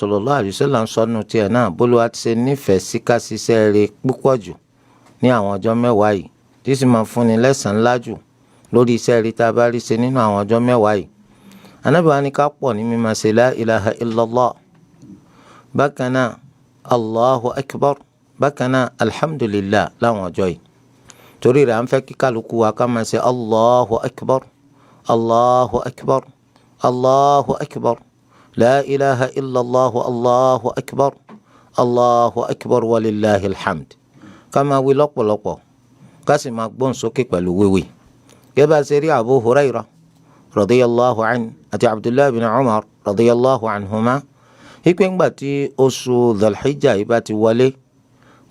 sallallahu alaihi wasallam sọnù tiẹ̀ náà bólúwa ti ṣe nífẹ̀ẹ́ sí ká ṣiṣẹ́ rere púpọ̀ jù ní àwọn ọjọ́ mẹ́wàá yìí tí sì máa fúnni lẹ́san ńlá jù lórí iṣẹ́ rere tá a bá rí ṣe nínú àwọn ọjọ́ mẹ́wàá yìí. Ànábì wa ní ká pọ̀ ní mímọ̀ ṣe la ilaha illallah, bákan náà allahu akbar, bákan náà alhamdulillah láwọn ọjọ́ yìí. torí rẹ̀ à ń fẹ́ kí kálukú wa ká máa ṣe allahu akbar, allahu akbar, allahu akbar, la ilaha illallah, allahu akbar, allahu akbar walillahi alhamd. ká máa wí lọ́pọ̀lọpọ̀ ká sì máa gbóhùn sókè pẹ̀lú wíwí. gẹ́gẹ́ bá ṣe rí Abu Hurairah radiyallahu anhu àti Abdullahi bin Umar radiyallahu anhuma wípé ńgbà tí oṣù Dhul-Hijjah yìí bá ti wọlé,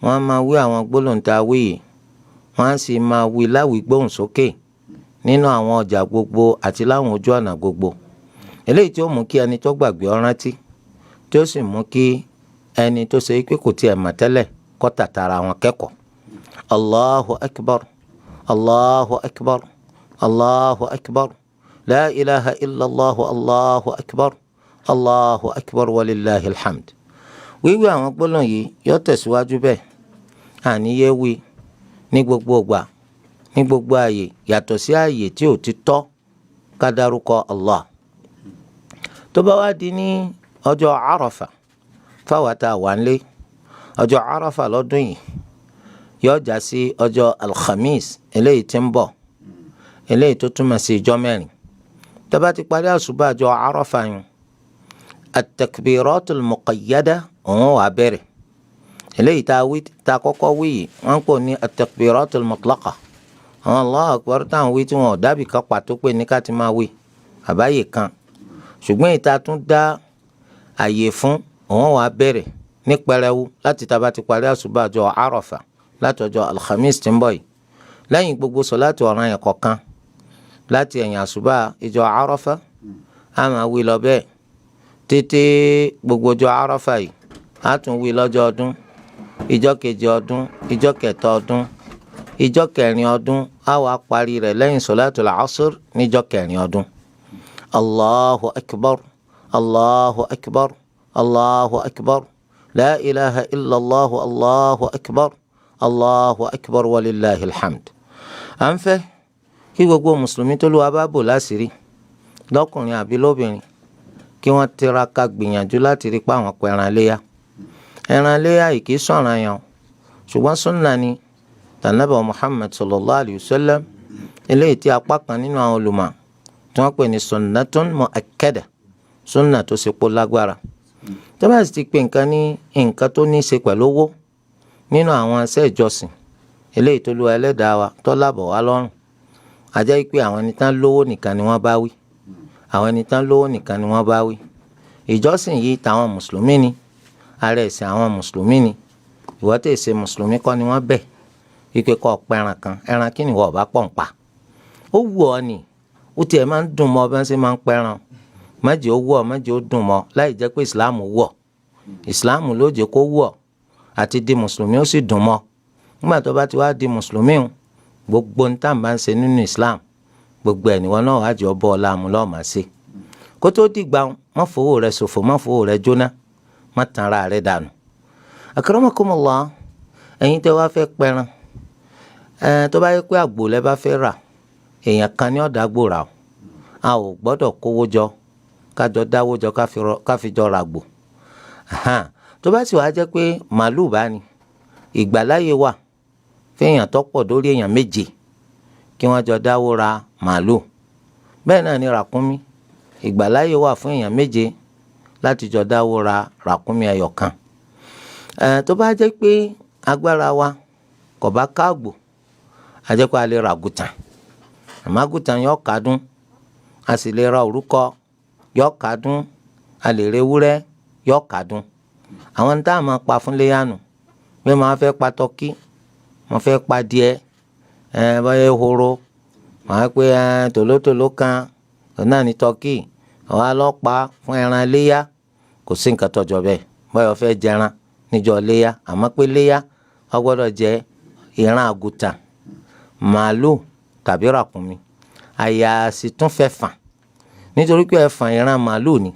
wọ́n á máa wí àwọn gbólóhùn tá a wí yìí, wọ́n á sì máa wí láwí gbóhùn sókè nínú àwọn ọjà gbogbo àti láwọn ojú ọ̀nà gbogbo. eléyìí tí ó mú kí ẹni tó gbàgbé ó rántí, tí ó sì mú kí ẹni tó ṣe pé kò tiẹ̀ mọ̀ tẹ́lẹ̀ kó tàtàrà wọn kẹ́kọ̀ọ́. Allahu akbar, Allahu akbar, Allahu akbar, la ilaha illallah, Allahu akbar, Allahu akbar walillahi alhamd. wíwí àwọn gbólóhùn yìí yóò tẹ̀síwájú bẹ́ẹ̀, àníyé wí ní gbogbo ìgbà ní gbogbo ààyè yàtọ̀ sí ààyè tí ò ti tọ́ ká dárúkọ Allah. tó bá wá di ní ọjọ́ Àrafà fáwọn tá a wà nílé, ọjọ́ Àrafà lọ́dún yìí yóò já sí ọjọ́ alhamis eléyìí tí ń bọ̀, eléyìí tó túmọ̀ sí ijọ́ mẹ́rin. tó bá ti parí àṣùbà ọjọ́ Àrafà yìí, at-takbiratul muqayyada òun wà bẹ̀rẹ̀. eléyìí tá a kọ́kọ́ wí yìí wọ́n ń pò ní at-takbiratul mutlaqa. àwọn Allahu akbar táwọn wí tí wọn ò dábì kan pàtó pé ní ká ti máa wí àbáyé kan, ṣùgbọ́n ìta tún dá àyè fún òun wà bẹ̀rẹ̀ ní pẹrẹwu láti tá a bá ti parí àṣùbà ọjọ́ Àrafà látọjọ́ alhamis tí ń bọ̀ yìí. lẹ́yìn gbogbo sọ̀láàtì ọ̀ranyàn kọ̀ọ̀kan láti ẹ̀yìn àṣùbà ìjọ Àrafà a máa wí lọ bẹ́ẹ̀ títí gbogbo ọjọ́ Àrafà yìí. a tún wí lọ́jọ́ ọdún, ìjọ kejì ọdún, ìjọ kẹta ọdún, ìjọ kẹrin ọdún, a wá parí rẹ̀ lẹ́yìn sọ̀láàtì al-asr níjọ kẹrin ọdún. Allahu akbar, Allahu akbar, Allahu akbar, la ilaha illallah, Allahu akbar, Allahu akbar walillahi alhamd. à ń fẹ́ kí gbogbo mùsùlùmí tó lùwà bá bò láṣìírí lọ́kùnrin àbí lóbìnrin kí wọ́n tiraka gbìyànjú láti rí pa àwọn ẹran léyà. ẹran léyà yìí kì í sọ̀ràn yàn, ṣùgbọ́n súnà ni tànàbà Muhammad sallallahu alayhi wa sallam, eléyìí tí apá kan nínú àwọn olùmọ̀ tí wọ́n pè ní sunnatun mu'akkada, súnà tó ṣe pọ̀ lágbára. tó bá sì ti pè nǹkan ní nǹkan tó ní í ṣe pẹ̀lú owó nínú àwọn iṣẹ́ ìjọsìn eléyìí tó lu ẹlẹ́dàá wa tó lábọ̀ wá lọ́rùn, àjẹ́ pé àwọn ẹni tán lówó nìkan ni wọ́n bá wí, àwọn ẹni tán lówó nìkan ni wọ́n bá wí. ìjọsìn yìí tàwọn mùsùlùmí ni, ara ẹ̀sìn àwọn mùsùlùmí ni. ìwọ tẹ̀ ṣe mùsùlùmí kọ́ ni wọ́n bẹ̀ wípé kọ́ pẹran kan, ẹran kí ni wọ́n bá pọ̀ ń pa. ó wù ọ́ ni, ó tiẹ̀ máa ń dùn mọ́ bí wọ́n ṣe máa ń pẹran. má jẹ́ ó wù ọ́, má jẹ́ ó dùn mọ́, láì jẹ́ pé ìsìláàmù wù ọ́. ìsìláàmù ló jẹ́ kó wù ọ́, àti di mùsùlùmí ó sì dùn mọ́. nígbà tó bá ti wá di mùsùlùmí o, gbogbo ní tàǹbà ń ṣe nínú islam gbogbo ẹ̀ níwọ̀n náà wájú ọbọ̀ ọ̀làmú lọ́ọ́ máa ṣe. kó tó dìgbà má fowó rẹ̀ ṣòfò, má fowó rẹ̀ jóná, má tan ara rẹ̀ dànù. akramakumullah, ẹ̀yin tẹ́ wá fẹ́ pẹran, tó bá yẹ pé àgbò lẹ bá fẹ́ rà, èèyàn kan ní ọ̀dà àgbò rà o. a ò gbọ́dọ̀ kówó jọ kájọ dáwó jọ káfi jọ ràgbò. tó bá sì wá jẹ́ pé màálù bá ní, ìgbàláyé wà fẹ́yàn tó pọ̀ lórí èèyàn méje kí wọ́n jọ dáwó ra màálù. bẹ́ẹ̀ náà ni ràkúnmí, ìgbàláyé wà fún èèyàn méje láti jọ dáwó ra ràkúnmí ẹyọ kan. tó bá jẹ́ pé agbára wa kò bá káàgbò, a jẹ́ pé a lè ra àgùtàn, àmọ́ àgùtàn yóò kádùn. a sì lè ra òrúkọ, yóò kádùn. a lè ra ewúrẹ́, yóò kádùn. àwọn tá a máa pa fún léyànù bí wọ́n fẹ́ pa tọ́kí, wọ́n fẹ́ pa díẹ̀, báyẹ̀ ehoro, wọ́n á pé tòlótòló kan náà ní tọ́kí, àwọn alọ́pàá fún ẹran léyà, kò sí nǹkan tọ́jọ́ bẹ́ẹ̀. báyọ̀ fẹ́ jẹran níjọ́ léyà, àmọ́ pé léyà ó gbọ́dọ̀ jẹ́ ìran àgùtàn, màálù tàbí ràkúnmí. àyà sì tún fẹ́ fàn, nítorí pé ẹ̀fàn ìran màálù ni,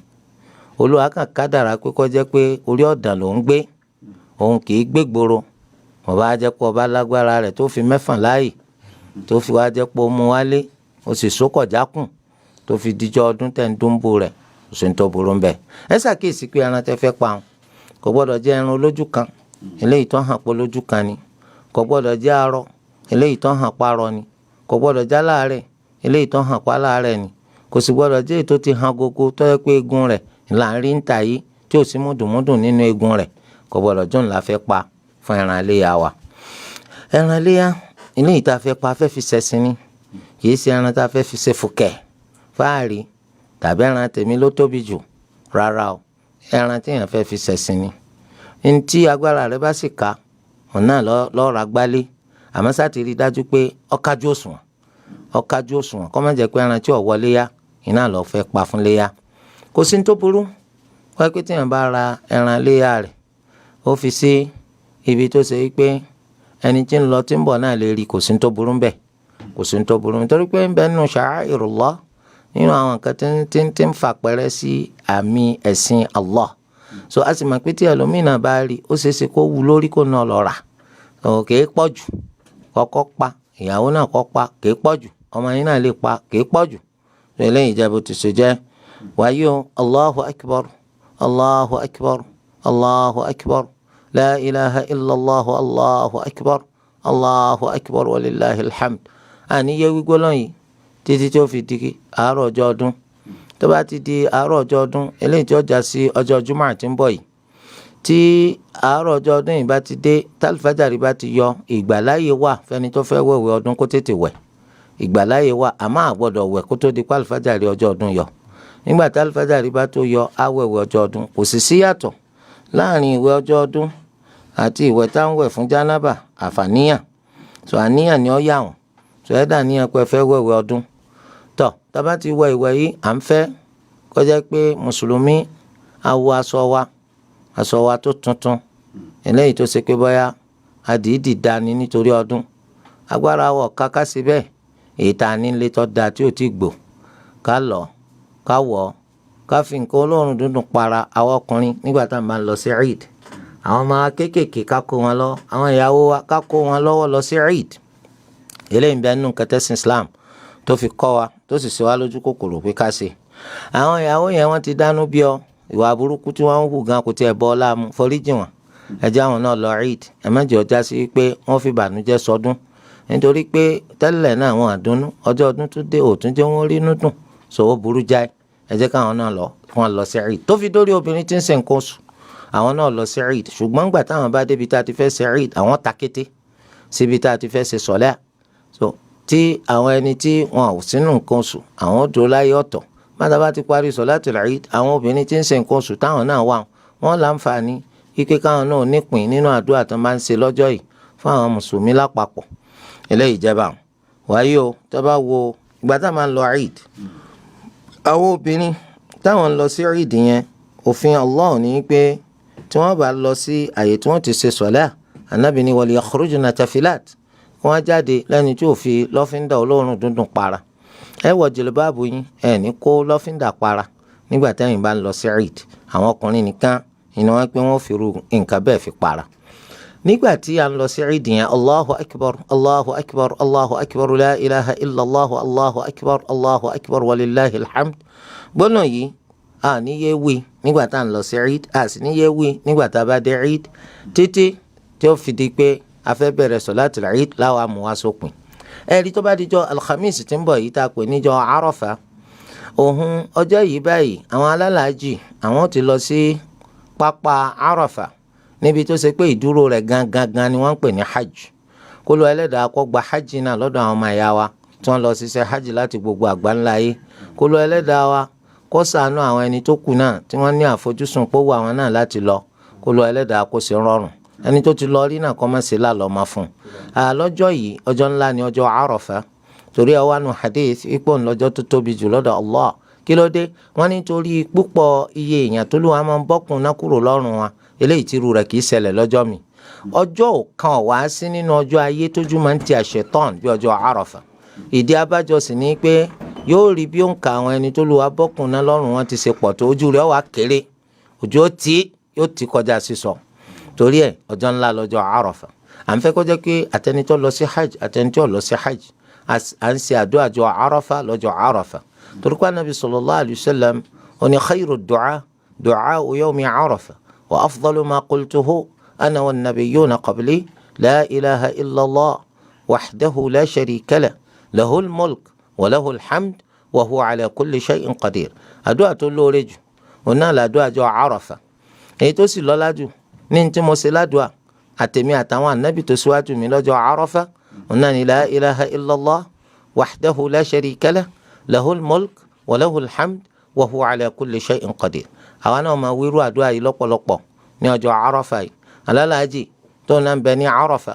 Olúwa kàn kádàrá pé kó jẹ́ pé orí ọ̀dàn ló ń gbé, òun kì í gbégboro. Wọ́n bá jẹ́ pé ọba lágbára rẹ̀ tó fi mẹ́fàn láàyè tó fi wá jẹ́ pé ó mú wálé ó sì sókọ̀ jákùn tó fi dijọ́ ọdún tẹ̀ ń dúnbò rẹ̀ kò sí ní tó burú ń bẹ̀. Ẹ ṣàkíyèsí pé ẹran tẹ́ fẹ́ pa òun kò gbọ́dọ̀ jẹ́ ẹran olójú kan eléyìí tó hàn pé olójú kan ni, kò gbọ́dọ̀ jẹ́ arọ eléyìí tó hàn pa arọ ni, kò gbọ́dọ̀ jẹ́ aláàárẹ̀ eléyìí tó hàn pa aláàárẹ̀ ni, kò sì gbọ́dọ̀ jẹ́ èyí tó ti hàn gógó tó yẹ pé eegun rẹ̀ là ń rí ń tà yìí tí ò sí múdùmúdùn nínú eegun rẹ̀, kò gbọ́dọ̀ jọ ńlá fẹ́ pa fún ẹran iléyá wa. Ẹran iléyá eléyìí tá a fẹ́ pa fẹ́ fi ṣẹ̀sìn ni, kì í ṣe ẹran tá a fẹ́ fi ṣe fùkẹ́ fáàrí tàbí ẹran tèmi ló tóbi jù, rárá o. Ẹran tí èèyàn fẹ́ fi ṣẹ̀sìn ni. Ní tí agbára rẹ bá sì ká òun náà lọ́ọ́ ra gbálé, àmọ́ sá ti rí i dájú pé ọ̀kájú òṣùwọ̀n kó má jẹ́ pé ẹran tí ò wọlé yá iná lọ́ọ́ fẹ́ pa fún léyá. Kò sí ní tó burú wáyé pé téèyàn bá ra ẹran léyá rẹ̀ ó fi sí ibi tó ṣe wípé ẹni tí ń lọ tí ń bọ̀ náà lè rí, kò sí ní tó burú ń bẹ̀, kò sí ní tó burú nítorí pé ń bẹ nínú sha'airullah, nínú àwọn nǹkan tí ń fà pẹ́rẹ́ sí àmì ẹ̀sìn Allah. So a sì mọ̀ pé tí ẹlòmíràn bá rí ó ṣeé ṣe kó wù lórí kó náà lọ rà, kìí pọ̀ jù, kọ́kọ́ pa ìyàwó náà kọ́ pa kìí pọ̀ jù, ọmọ yín náà lè pa kìí pọ̀ jù. Eléyìí jẹ́ bó ti ṣe jẹ́. Wàyí o, Allahu akbar, Allahu akbar, Allahu akbar, la ilaha illallah, Allahu akbar, Allahu akbar walillahi alhamd. Àníyé wígbólọ́ yìí títí tí ó fi di àárọ̀ ọjọ́ ọdún. Tó bá ti di àárọ̀ ọjọ́ ọdún eléyìí tí ó já sí ọjọ́ Jumu'ah tí ń bọ̀ yìí, tí àárọ̀ ọjọ́ ọdún yìí bá ti dé, tálífàjárì bá ti yọ, ìgbàláyè wà fẹ́ni tó fẹ́ wẹ̀wẹ̀ ọdún kó tètè wẹ̀. Ìgbàláyè wà, àmọ́ àgbọ́dọ̀ wẹ̀ kó tó di pálífàjárì ọjọ́ ọdún yọ. Nígbà tálífàjárì bá tó yọ á wẹ̀wẹ̀ ọjọ́ ọdún. Kò sì síyàtọ̀ láàrin ìwẹ̀ ọjọ́ ọdún àti ìwẹ̀ tá ń wẹ̀ fún jánábà àfàníyàn. So àníyàn ni ó yà wọ́n. So ẹ̀dá níyàn pé fẹ́ wẹ̀wẹ̀ ọdún. Tọ́ tá bá ti wẹ̀ ìwẹ̀ yìí à ń fẹ́ kó jẹ́ pé mùsùlùmí á wọ aṣọ wa tó tuntun, eléyìí tó ṣe pé bóyá àdìídì dání nítorí ọdún. Agbára wọ̀ káká sí bẹ́ẹ̀, èyí tá a ní ilé tó dáa tí ò tí gbò ká lọ ká wọ̀ ká fi nǹkan olóòórùn dúndùn para àwọn ọkùnrin nígbà tá a máa ń lọ sí Eid. Àwọn ọmọ kéékèèké ká kó wọn lọ, àwọn ìyàwó wa ká kó wọn lọ́wọ́ lọ sí Eid. Eléyìí ń bẹ nínú kẹtẹ́sìn Islam tó fi kọ́ wa tó sì ṣe wá lójú kòkòrò pé ká ṣe. Àwọn ìyàwó yẹn wọ́n ti dánú bí ọ, ìwà burúkú tí wọ́n ń hù gan kò tiẹ̀ bọ́ ọ́lá mu, foríjì wọn. Ẹ jẹ́ àwọn náà lọ Eid, ẹ má jẹ́ ó já sí pé wọ́n fi ìbànújẹ́ sọdún nítorí pé tẹ́lẹ̀ náà wọn àdúnnú, ọjọ́ ọdún tó dé òtún jẹ́ wọ́n rí inú dùn, sòwò burú jáì. Ẹ jẹ́ káwọn náà lọ sí Eid. Tó fi dórí obìnrin tí ń ṣe nǹkan oṣù, àwọn náà lọ sí Eid. Ṣùgbọ́n gbà táwọn bá débi tá a ti fẹ́ ṣe Eid, àwọn ta kété síbi tá a ti fẹ́ ṣe sọ̀lá. So tí àwọn ẹni tí wọn ò sínú nǹkan oṣù àwọn ò dúró láyé ọ̀tọ̀. Bàtà bá ti parí sọ̀látul Eid, àwọn obìnrin tí ń ṣe nǹkan oṣù táwọn náà wà wọ́n láǹfààní ike káwọn náà nípìn nínú àdúrà tó máa ń ṣe lọ́jọ́ yìí fún àwọn mùsùlùmí lápapọ̀. Eléyìí jẹ́ báwọn. Wàyí o, tó bá wo ìgbà tá a máa ń lọ Eid, àwọn obìnrin táwọn ń lọ sí Eid yẹn, òfin Allah ní pé tí wọ́n bá lọ sí àyè tí wọ́n ti ṣe sọ̀lá, Ànábì ní wal yakhrujna tafilat, wọ́n jáde lẹ́ni tí ò fi lọ́fíńdà olóòórùn dúndùn para. Ẹ wọ jìlbáàbù yín, ẹ ní kó lọ́fíńdà para nígbà tẹ́yìn bá ń lọ sí Eid. Àwọn ọkùnrin nìkan ìní wọn pé wọ́n fi ru nǹkan bẹ́ẹ̀ fi para. Nígbà tí a ń lọ sí Eid yẹn, Allahu akbar, Allahu akbar, Allahu akbar, la ilaha illallah, Allahu akbar, Allahu akbar walillahi alhamd. Gbọ́nà yìí a níyé wí nígbà tá à ń lọ sí Eid, a sì níyé wí nígbà tá a bá dé Eid, títí tí ó fi di pé a fẹ́ bẹ̀rẹ̀ sọ̀látul Eid láwa mú wá sópin. Ẹ̀rí tó bá dijọ́ alhamis tí ń bọ̀ yìí tá a pè níjọ́ Arafa, òhun ọjọ́ yìí báyìí àwọn alálàájì àwọn ti lọ sí pápá Arafa níbi tó ṣe pé ìdúró rẹ̀ gangan ni wọ́n ń pè ní hajj. Kó lọ Ẹlẹ́dàá kó gba hajj náà lọ́dọ̀ àwọn ọmọ ìyá wa tí wọ́n lọ ṣiṣẹ́ hajj láti gbogbo àgbáńlá ayé. Kó lọ Ẹlẹ́dàá wa kó ṣàánú àwọn ẹni tó kù náà tí wọ́n ní àfojúsùn pé ó wù àwọn náà láti lọ. Kó lọ Ẹlẹ́dàá kó ṣe rọrùn. Ẹni tó ti lọ rí náà kọ́ mọ́ sí lálọ́ máa fún un. Lọ́jọ́ yìí ọjọ́ ńlá ni ọjọ́ Arafa, torí ẹ wá nu hadith ipò ńlọ́jọ́ tó tóbi jù lọ́dọ̀ Allah. Kí ló dé? Wọ́n ní torí púpọ̀ iye èèyàn tó lù wá máa ń bọ́kùn náà kúrò lọ́rùn wa, eléyìí tí irú rẹ̀ kì í ṣẹlẹ̀ lọ́jọ́ mi. Ọjọ́ kan wá sí nínú ọjọ́ ayé tójú máa ń ti àṣetán bí ọjọ́ Arafa. Ìdí abájọ sì ni pé yóò rí bí òǹkà àwọn ẹni tó lu abọ́kùn náà lọ́rùn wọn ti ṣe pọ̀ tó ojú rẹ̀ wà kéré ojú yóò ti kọjá sísọ torí ẹ̀ ọjọ́ ńlá lọ́jọ́ Àrafà à ń fẹ́ kó jẹ́ pé àtẹnitọ́ lọ sí hajj àtẹnitọ́ lọ sí hajj à ń ṣe àdúrà jọ Àrafà lọ́jọ́ Àrafà torí pé anabi sallallahu alayhi wa sallam ó ní khayru du'a du'a yawmi Àrafà wa afdalu ma qultuhu ana wan nabiyyuna qabli la ilaha illallah wahdahu la sharika lah lahul mulk wa lahul hamd wa huwa ala kulli shay'in qadir àdúrà tó lóore jù òun náà làdúrà jọ Àrafà èyí tó sì lọ́lá jù ní tí mo ṣe ládùúà àtẹ̀mí àtàwọn ànábì tó síwájú mi lọ́jọ́ Àrafà òun náà ní la ilaha illallah wahdahu la sharika lah lahul mulk wa lahul hamd wa huwa ala kulli shay'in qadir àwa náà máa wíru àdúrà yìí lọ́pọ̀lọpọ̀ ní ọjọ́ Àrafà yìí alálàájì tó náà ń bẹ ní Àrafà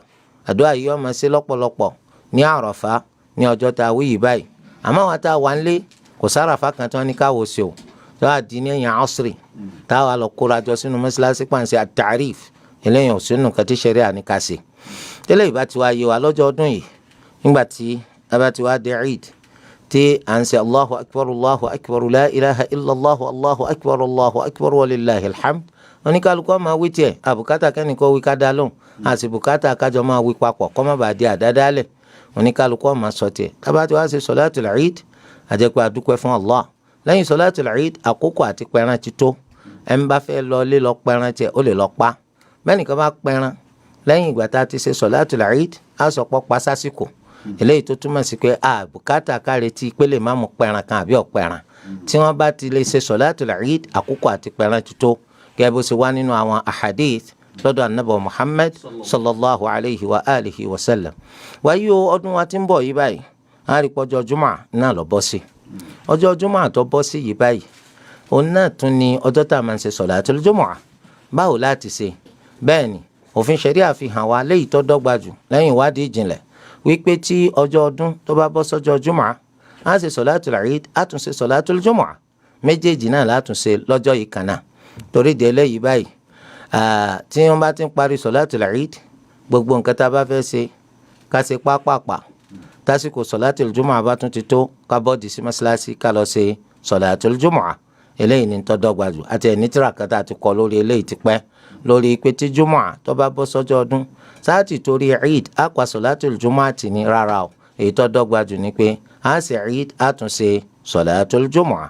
àdúrà yìí ó máa ṣe lọ́pọ̀lọpọ̀ ní Àrafà ní ọjọ́ tá a wí yìí báyìí àmọ́ àwọn tá a wà ń lé kò sáràfà kan tí wọ́n ní káwọ́ sí o tó a di ní ẹ̀yìn asiri táwa lọ kóra jọ sínú mọ́ṣáláṣí pàǹsẹ̀ àtàríf eléyìí ò sínú kan tí ṣẹ̀ríà àníkàsí tẹ́lẹ̀ ìbá ti wá yé wa lọ́jọ́ ọdún yìí nígbà tí a bá ti wá dé Eid tí à ń ṣe Allahu akbar la ilaha illallah Allahu akbar wa lillahi alhamd oníkálukú máa wí tiẹ̀ àbùkátà kẹ́nìkan wí ká dá lóhùn àti bùkátà kájọ máa wí papọ̀ kọ́ má bàa di àdádálẹ̀ oníkálukú máa sọ tiẹ̀ tábà tí wá ṣe sọ̀láàtùl Eid àjẹpẹ́ àdúpẹ́ fún Allah lẹ́yìn sọ̀láàtùl Eid àkókò àti pẹran ti tó ẹ̀ ń bá fẹ́ lọ lé lọ pẹran tiẹ̀ ó lè lọ pa bẹ́ẹ̀ni kan bá pẹran lẹ́yìn ìgbà tá a ti ṣe sọ̀láàtùl Eid á sọ pọ́ pa sásìkò eléyìí tó túmọ̀ sí pé bùkátà kárẹ́tì pé lè má mú pẹran kan àbí ọ̀pẹran tí wọ́n bá ti lè ṣe sọ̀láàtùl Eid àkókò àti pẹran ti tó gẹ́gẹ́ bó ṣe wá nínú àwọn ahadith lọ́dọ̀ anabi Muhammad sallallahu alayhi wa alihi wa sallam wáyé o ọdún wa ti ń bọ̀ yí báyìí á rí pọ́jọ́ jùmọ̀ náà lọ bọ́ sí ọjọ́ jùmọ̀ àtọ́ bọ́ sí yìí báyìí òun náà tún ni ọjọ́ tá a máa ń ṣe sọ̀látul Jumu'ah báwo láti ṣe bẹ́ẹ̀ ni òfin ṣẹ̀ríà fi hàn wá léyìí tó dọ́gba jù lẹ́yìn ìwádìí ìjìnlẹ̀ wípé tí ọjọ́ ọdún tó bá bọ́ sọ́jọ́ jùmọ̀ á ṣe sọ̀látul Eid á tún ṣe sọ̀látul Jumu'ah méjèèjì náà látún ṣe lọ́jọ́ yìí kan náà torí de eléyìí báyìí tí wọ́n bá ti ń parí sọ̀látul Eid gbogbo nǹkan tá a bá fẹ́ ṣe ká ṣe pápápá tásìkò sọ̀látul Jumu'ah bá tún ti tó ká bọ́ọ̀dì sí mọ́ṣáláṣí ká lọ ṣe sọ̀látul Jumu'ah eléyìí ní tó dọ́gba jù àti ẹni tírakàtà àti kọ lórí eléyìí ti pẹ́ lórí pé tí Jumu'ah tó bá bọ́ sọ́jọ́ ọdún sáàtì torí Eid á pa sọ̀látul Jumu'ah tì ní rárá o èyí tó dọ́gba jù ni pé á ṣe Eid á tún ṣe sọ̀látul Jumu'ah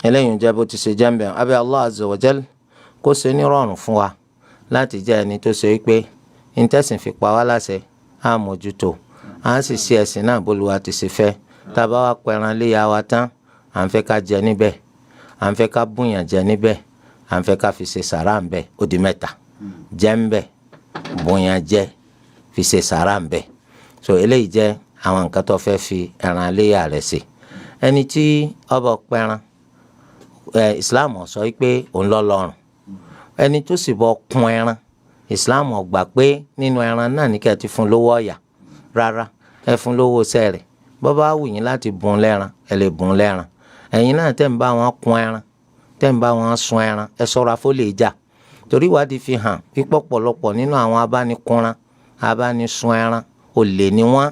eléyìí ń jẹ́ bó ti ṣe jẹ́ ń bẹ̀ abẹ́ Allah azza wa jal kó ṣe ní rọrùn fún wa láti jẹ́ ẹni tó ṣe pé ìtẹ̀sìn fi pa wá láṣẹ á mójútó á sì ṣe ẹ̀sìn náà bólúwa ti ṣe fẹ́ tá a bá wá pẹran léya wa tán à ń fẹ́ ká jẹ níbẹ̀ à ń fẹ́ ká bùnyàn jẹ níbẹ̀ à ń fẹ́ ká fi ṣe sàrà ń bẹ̀ ó di mẹ́ta jẹ ń bẹ̀ bùnyàn jẹ fi ṣe sàrà ń bẹ̀ so eléyìí jẹ́ àwọn nǹkan tó fẹ́ fi ẹran léya rẹ̀ ṣe ẹni tí ọba pẹran Islam sọ pé òun lọ lọ́rùn ẹni tó sì bọ kún ẹran Islam gbà pé nínú ẹran náà ní kẹ́ ti fún lówó ọ̀yà rárá ẹ fún lówó sẹ́ẹ̀rẹ̀ bọ́ bá wù yín láti bùn lẹ́ran ẹ lè bùn lẹ́ran ẹ̀yin náà tẹ́ ń bá wọn kún ẹran tẹ́ ń bá wọn sun ẹran ẹ ṣọ́ra fó lè jà torí ìwádìí fi hàn pípọ̀ pọ̀lọpọ̀ nínú àwọn abánikunran abánisun ẹran olè ni wọ́n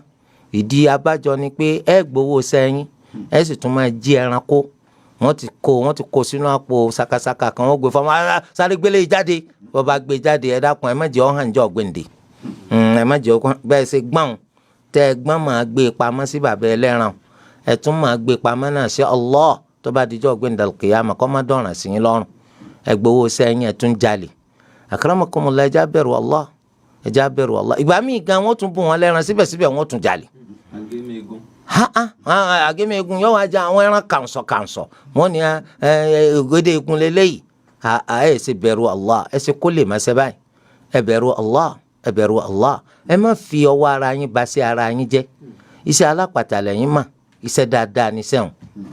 ìdí abájọ ni pé ẹ gbowó sẹ́yìn ẹ sì tún máa jí ẹran kó wọ́n ti kó sínú àpò sakasaka kan wọ́n gbé fún ọmọ sáré gbélé jáde bó bá gbé jáde ẹ dákun ẹ má jẹ́ ọ̀hán jọ gbèǹde ẹ má jẹ́ ọ̀hán bẹ́ẹ̀ ṣe gbọ́n tẹ́ ẹ gbọ́n máa gbé pamọ́ sí bàbá ẹlẹ́ran ẹ tún máa gbé pamọ́ náà sí Allah tó bá dijọ́ gbẹ̀ndàl kìyàmà kọ́ má dọ̀ràn sí yín lọ́rùn ẹ gbowó sẹ́yìn ẹ tún jalè akramakumullah ẹja bẹ̀rù Allah ẹja bẹ̀rù Allah ìgbà míì gan wọ́n tún bù wọn lẹ́ran síbẹ̀síbẹ̀ wọ́n tún jalè. Àgémẹ̀gùn yóò wá já àwọn ẹran kàǹsọ̀ wọ́n ní ògèdè egun lélẹ́yìí ẹ ṣe bẹ̀rù Allah ẹ ṣe kó lè má ṣe báyìí ẹ bẹ̀rù Allah ẹ bẹ̀rù Allah ẹ má fi ọwọ́ ara yín bà sí ara yín jẹ́ iṣẹ́ alápàtà lẹ́yìn mà iṣẹ́ dáadáa ní sẹ́wọ̀n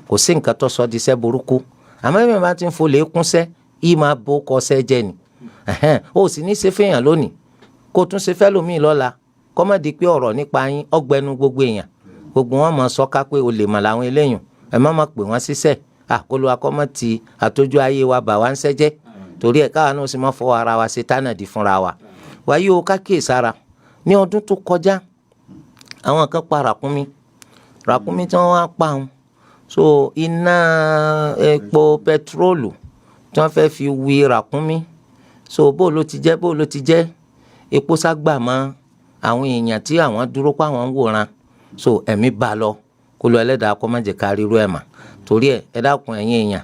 kò sí nǹkan tó sọ di iṣẹ́ burúkú àmọ́ ẹ̀mí bá ti ń fo lèékúnṣẹ́ yìí máa bó kọsẹ́ jẹ́ ni ó sì ní ṣe fẹ́yàn lónìí kó tún ṣe fẹ́ lómi lọ́la kọ́ má di pé ọ̀rọ̀ nípa yín ọgbẹ́nu gbogbo èèyàn gbogbo wọn máa sọ ká pé o lè mọ̀ làwọn eléyìn ẹ má má pè wọ́n síṣẹ́ àkólú akọ́mọ́ ti àtọ́jú ayé wa bà wá ń ṣẹ́jẹ́ torí ẹ̀ káwa náà sì máa fọwọ́ ara wa ṣe tánàdì fúnra wa wáyé o ká kíyèsára ní ọdún tó kọjá àwọn kan pa ràkúnmí tí wọ́n wá pa wọn so iná epo pẹtiróòlù tí wọ́n fẹ́ fi wí ràkúnmí so bó ló ti jẹ́ epo ságbà mọ́ àwọn èèyàn tí àwọn dúró pa àwọn ń wòran so ẹ̀mí bá lọ kó lọ Ẹlẹ́dàá kó má jẹ́ ká rírú ẹ̀ mà torí ẹ dákun ẹ̀yin èèyàn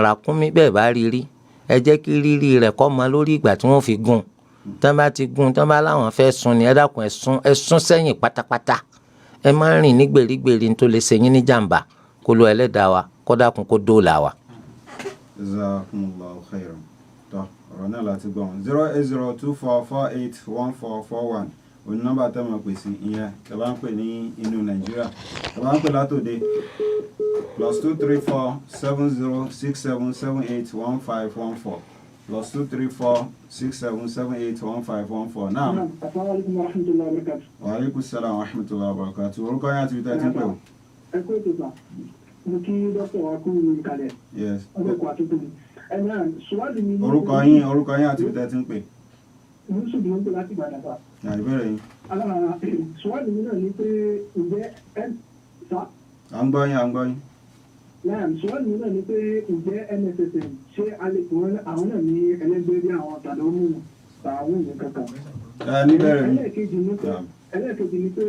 ràkúnmí bẹ́ẹ̀ bá rí ẹ jẹ́ kí rírí rẹ̀ kó mọ lórí ìgbà tí wọ́n fi gún tán bá ti gún tán bá láwọn fẹ́ sun ni ẹ dákun ẹ sún sẹ́yìn pátápátá ẹ má rìn ní gbèrígbèrí tó lè ṣe yín ní jàǹbá kó lọ Ẹlẹ́dàá wa kó dákun kó dóòlà wa. Jazakumullahu khairan. Tọ́ ọ̀rọ̀ náà láti gbọ́ wọn 08024481441 òní nọ́mbà tẹ́ mọ̀ pè sí ìyẹn tẹ́ bá ń pè ní inú Nàìjíríà tẹ́ bá ń pè látòde +2347067781514 +23467781514 náà. Assalamualaikum warahmatullahi wabarakatuh. Wa alaikum salam warahmatullahi wabarakatuh. Orúkọ yẹn àti ibi tẹ́ ti ń pè o. Ẹ kú ètò sà, mo kí dókítà wa kú ìkàlẹ̀. Yes. Ọjọ́ ìkọ̀ àtúntò mi. Ẹ̀nà ṣùwádìí mi ní. Orúkọ yín àti ibi tẹ́ ti ń pè. Yusuf ló ń pè láti Ìbàdàn sà. Ìbéèrè yín. Ṣùwádìí mi náà ní pé ǹjẹ́ sà. À ń gbọ́ yín. Ṣùwádìí mi náà ní pé ǹjẹ́ NSSN ṣé a lè pè wọ́n àwọn náà ní ẹlẹ́gbẹ́ bí àwọn tàdó mú àwọn ìyẹn kankan. Níbẹ̀rẹ̀ mi. Ẹlẹ́ẹ̀kejì ni pé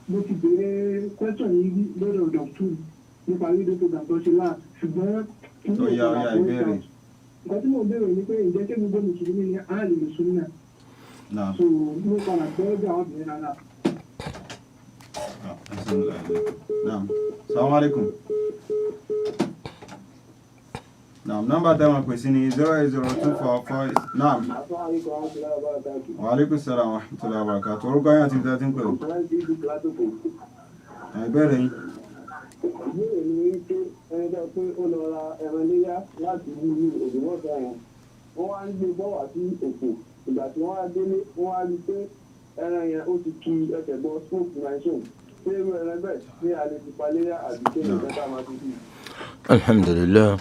mo ti béèrè question yìí lọ́dọ̀ dọ̀tún nípa rédíò program tó ṣe láà ṣùgbọ́n kí ló ń bá ìbéèrè. Nǹkan tí mo béèrè ni pé ǹjẹ́ kí gbogbo mùsùlùmí ni a lè lè sún náà. So mo padà gbọ́ bí àwọn obìnrin náà. Assalamu alaikum. Naam, nọ́mbà tẹ́ máa pè sí ní 08024. Naam. Wa alaikum salam wa rahmatullahi wa barakatuh. Orúkọ yín àti ìdá tí ń pè ó. Ìbéèrè yín. Ìbéèrè ni wípé ẹni tó pé ó lọ ra ẹran léyà láti ìlú Ògbómọ̀ṣọ́ yẹn. Wọ́n wá ń gbé bọ́wà sí òkò. Ìgbà tí wọ́n á délé, wọ́n á rí pé ẹran yẹn ó ti ki ẹsẹ̀ bọ smoke machine. Ṣé irú ẹran bẹ́ẹ̀ ní alẹ́ ti pa léyà àbí ṣé ìgbà tá a máa ti bí? Alhamdulillah.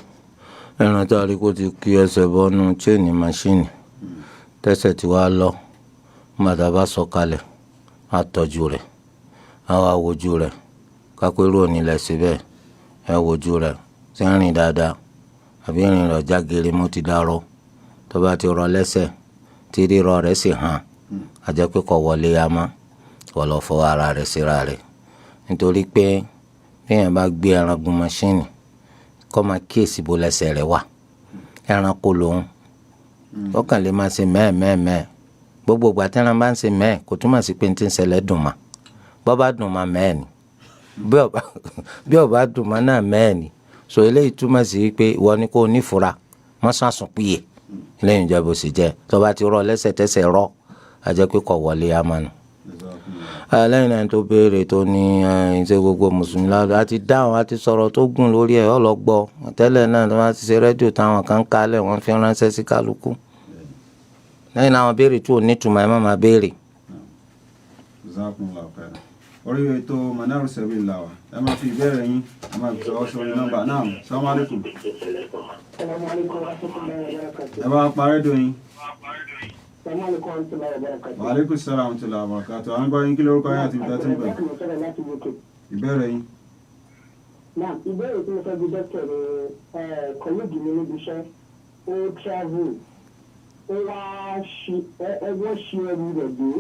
Ẹran tá a rí kó ti kí ẹsẹ̀ bọ́nú chain machine tẹ́sẹ̀ tí wàá lọ mọ̀tà bá sọ kalẹ̀ á tọ́jú rẹ̀ á wá wojú rẹ̀ kápẹ́rù òní lẹ̀ síbẹ̀ ẹ wojú rẹ̀ tí ń rìn dáadáa àbí rìn rẹ̀ jágere mú ti dárọ́ tó bá ti rọ lẹ́sẹ̀ tí rírọ rẹ̀ sì hàn á jẹ́ pé kò wọlé ya mọ́ wọ́n lọ fọ ara rẹ̀ síra rẹ̀ nítorí pé bí èèyàn bá gbé ẹran gun machine kọ́ máa kíyèsí bó lẹ́sẹ̀ rẹ̀ wà ẹranko lòun ó kàn lè máa ṣe mẹ́ẹ̀mẹ́ẹ̀mẹ́ẹ̀ gbogbo ìgbà tí ẹran bá ń ṣe mẹ́ẹ̀ kò túmọ̀ sí pé ní ti ń ṣẹlẹ̀ dùn mà bọ́ bá dùn mà mẹ́ẹ̀ ni bí ó bá dùn mà náà mẹ́ẹ̀ ni so eléyìí túmọ̀ sí pé ìwọ ni kò nífura mọ́ sàsùn pìyè lẹ́yìn ìjọba òsì jẹ́ tó bá ti rọ lẹ́sẹ̀ tẹ́sẹ̀ rọ á jẹ́ pé kò wọlé amánu. lẹ́yìn náà tó béèrè tó ní ṣe gbogbo mùsùlùmí ládùúgbò àti dáhùn àti sọ̀rọ̀ tó gùn lórí ẹ̀ ọlọ́gbọ́ tẹ́lẹ̀ náà tó bá ti ṣe rédíò táwọn kan kálẹ̀ wọ́n fi ránṣẹ́ sí kálukú lẹ́yìn náà àwọn béèrè tó nítumọ̀ ẹ̀ má máa béèrè. orí ètò Manaru Sabilillah wa ẹ máa fi ìbéèrè yín ẹ máa fi sọ̀rọ̀ sórí nọ́mbà náà. Assalamu alaikum. ẹ bá pa rédíò yín. Wa alaikum salam wa rahmatullahi wa barakatuh. Àwọn gbọ́ yín kí lórúkọ yín àti ìbítá tí ń bẹ̀. Ìbéèrè yín. Ìbéèrè tí mo fẹ́ bí dókítà ni kọ́lẹ́gì mi níbi iṣẹ́ ó travel ó wá ẹgbẹ́ ṣe ẹrù rẹ̀ dé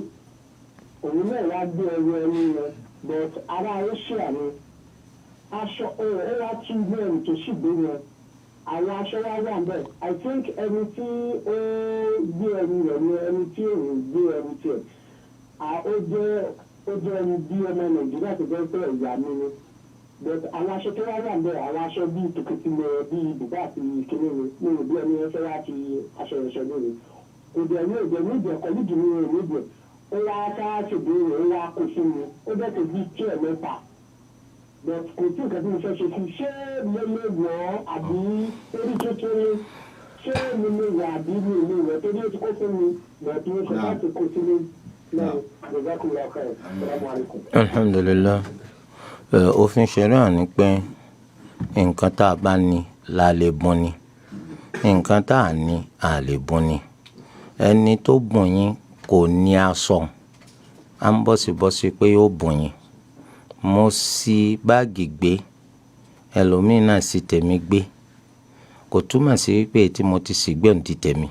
òun náà wá gbé ẹrù ẹni rẹ̀ but ara Russia ni aṣọ ó wá tún gbé ẹrù tó sì gbé yẹn àwọn aṣọ wa wà bẹ́ẹ̀ I think ẹni tí ó gbé ẹrù rẹ̀ ni ẹni tí òun gbé ẹrù tiẹ̀ ó jẹ́ ẹni bí ọmọ Nàìjíríà tó jẹ́ pé ẹ̀yà mi ni but àwọn aṣọ tó wá wà bẹ́ẹ̀ àwọn aṣọ bíi tòkìtì lọ bíi bùbá àti kìnìún mi ò bí ẹni ẹfẹ́ wá fi aṣọ ẹ̀ṣọ́ lónìí kò dẹ̀ ní ìjẹ́ ní ìjẹ́ kọ́ nídìí mi ò ní ìjẹ́ ó wá ká ṣèbéèrè ó wá kó sí mi ó bẹ́ẹ̀ tó bí tí ẹ̀ mẹ́ta but kò tí nǹkan tí mo fẹ́ ṣe fún ṣé mo lè wọ̀ ọ́ àbí orí kékeré ṣé mo lè wọ̀ àbí mi ò lè wọ̀ torí ó ti kó fún mi but mo ṣe láti kó sí mi náà jazakumullahu khairan. Assalamu alaikum. Alhamdulillah. Òfin ṣẹ̀ríà ní pé nǹkan tá a bá ní la lè bùn ni nǹkan tá a ní a lè bùn ni ẹni tó bùn yín kò ní aṣọ à ń bọ̀sibọ́sí pé yóò bùn yín mo ṣí báàgì gbé ẹlòmíì náà sì tèmi gbé kò túmọ̀ sí wípé tí mo ti sì gbé òun di tèmi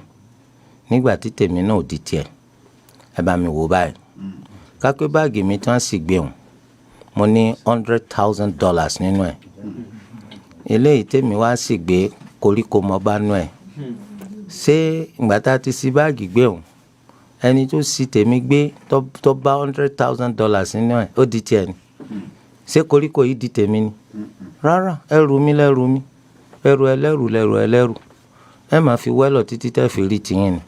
nígbà tí tèmi náà ò di tiẹ̀. ẹ bá mi wò báyìí ká pé báàgì mi tí wọ́n sì gbé òun mo ní $100,000 nínú ẹ̀ eléyìí tèmi wá sì gbé koríko mọ́ bá nú ẹ̀ ṣé ìgbà tá a ti ṣí báàgì gbé òun ẹni tó ṣí tèmi gbé tó bá $100,000 nínú ẹ̀ ó di tiẹ̀ ni ṣé koríko yìí di tèmi ni rárá ẹrù mi lẹ́rù mi ẹrù ẹlẹ́rù lẹ́rù ẹlẹ́rù ẹ máa fi wẹ́lọ̀ títí tẹ́ fi rí tiyín ni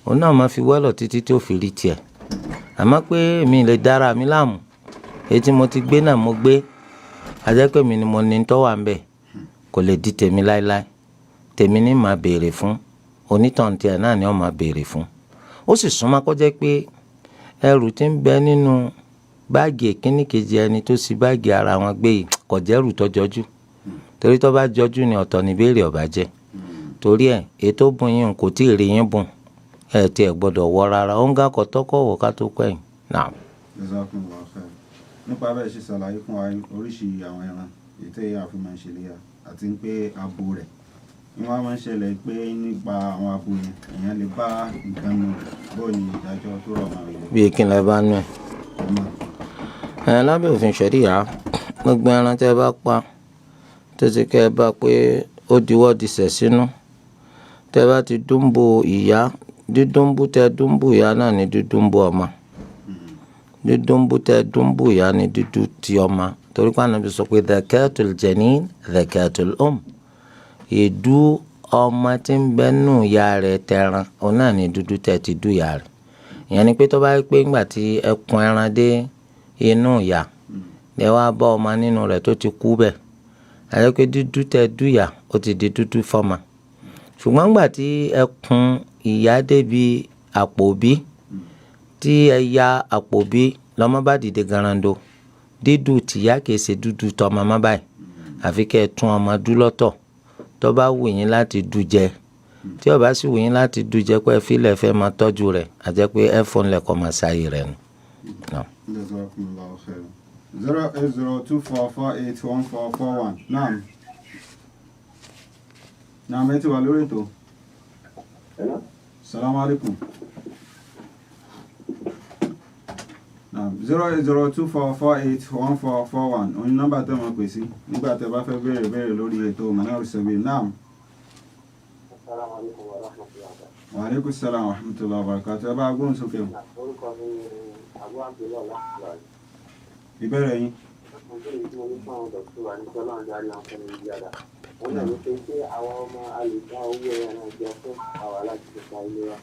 òun náà máa fi wẹ́lọ̀ títí tí ó fi rí tiẹ̀ àmọ́ pé mi lè dára mi láàmú èyí tí mo ti gbé náà mo gbé àjẹpẹ́ mi ni mo ní tó wà ń bẹ̀ kò lè di tèmi láéláé tèmi ní máa béèrè fún onítàn tiẹ̀ náà ni ó máa béèrè fún ó sì súnmọ́ kó jẹ́ pé ẹrù tí ń bẹ nínú báàgì èkíní kejì ẹni tó ṣí báàgì ara wọn gbé yìí kò jẹ́rù tó jọjú torí tó bá jọjú ni ọ̀tọ̀ ní béèrè ọ̀bá jẹ́ torí ẹ̀ ètò bùn yín kò tí ì rí yín bùn ẹ̀ tí ẹ̀ gbọ́dọ̀ wọ rárá ó ń gá kọ́ tọ́kọ̀ wọ̀ ká tó pẹ́yìn náà. Jazakumullahu khairan. Nípa bẹ́ẹ̀ ṣe ṣàlàyé fún wa oríṣi àwọn ẹran ètò ìyá àfi máa ń ṣe léyà àti pé abo rẹ̀ ni wọ́n máa ń ṣẹlẹ̀ pé nípa àwọn abo yẹn èèyàn lè bá nǹkan nù rẹ̀ bóyá ní ìdájọ́ tó rọ̀ máa rẹ̀. bí kí n lè bá nù ẹ̀ lábẹ́ òfin ṣẹ̀ríyà gbogbo ẹran tẹ́ bá pa tó ti kẹ́ ẹ bá pé ó diwọ́ di sẹ̀ sínú tẹ́ bá ti dúnbò ìyá dídúnbù tẹ́ dúnbù ìyá náà ní dídúnbù ọmọ dídúnbù tẹ́ dúnbù ìyá ní dídú ti ọmọ torí pé Ànábì sọ pé dhakatul janin dhakatul ìdú ọmọ tí ń bẹ nù ìyá rẹ̀ tẹran òun náà ní dúdú tẹ́ ti dú ìyá rẹ̀ ìyẹn ni pé tó bá rí pé ńgbà tí ẹkùn ẹran dé inú ìyá ẹ wá bá ọmọ nínú rẹ̀ tó ti kú bẹ́ẹ̀ àyẹ pé dúdú tẹ́ dú ìyá ó ti di dúdú fọ́mọ ṣùgbọ́n ńgbà tí ẹkùn ìyá débi àpòbí tí ẹ ya àpòbí lọ́mọ bá dìde garando dídú tìyá kìí ṣe dúdú tọmọ mọ́ báyìí àfi kẹ́ ẹ tún ọmọ dú lọ́tọ̀ tó bá wù yín láti dú jẹ tí ó bá sì wù yín láti dú jẹ pé fílẹ̀ fẹ́ máa tọ́jú rẹ̀ àjẹ́ pé ẹ fọ́n lẹ́kọ̀ọ́ máa ṣàyè rẹ̀ nù. Jazakumullahu khairan. 08024481441. Naam. Naam, ẹ ti wà lórí ètò. Salamu alaikum. Naam, 08024481441. Oyin nọ́mbà tẹ́ mọ̀ pè sí nígbà tẹ́ bá fẹ́ béèrè lórí ètò Manarus Sabil. Naam. Assalamu alaikum wa rahmatullahi wa barakatuh. Wa alaikum salam wa rahmatullahi wa barakatuh. Ẹ bá gbóhùn sókè. Orúkọ mi ni Abu Abdullah láti lọ. Ìbéèrè yín. Mo jẹ́ ìdí mo ní fún àwọn dọ̀kítọ̀ àti Ọlọ́run darí àwọn fún mi yára. Wọ́n lè ní pé àwọn ọmọ alùpùpù owó ẹran jẹ fún àwọn alájùmọ̀ta ilé wa.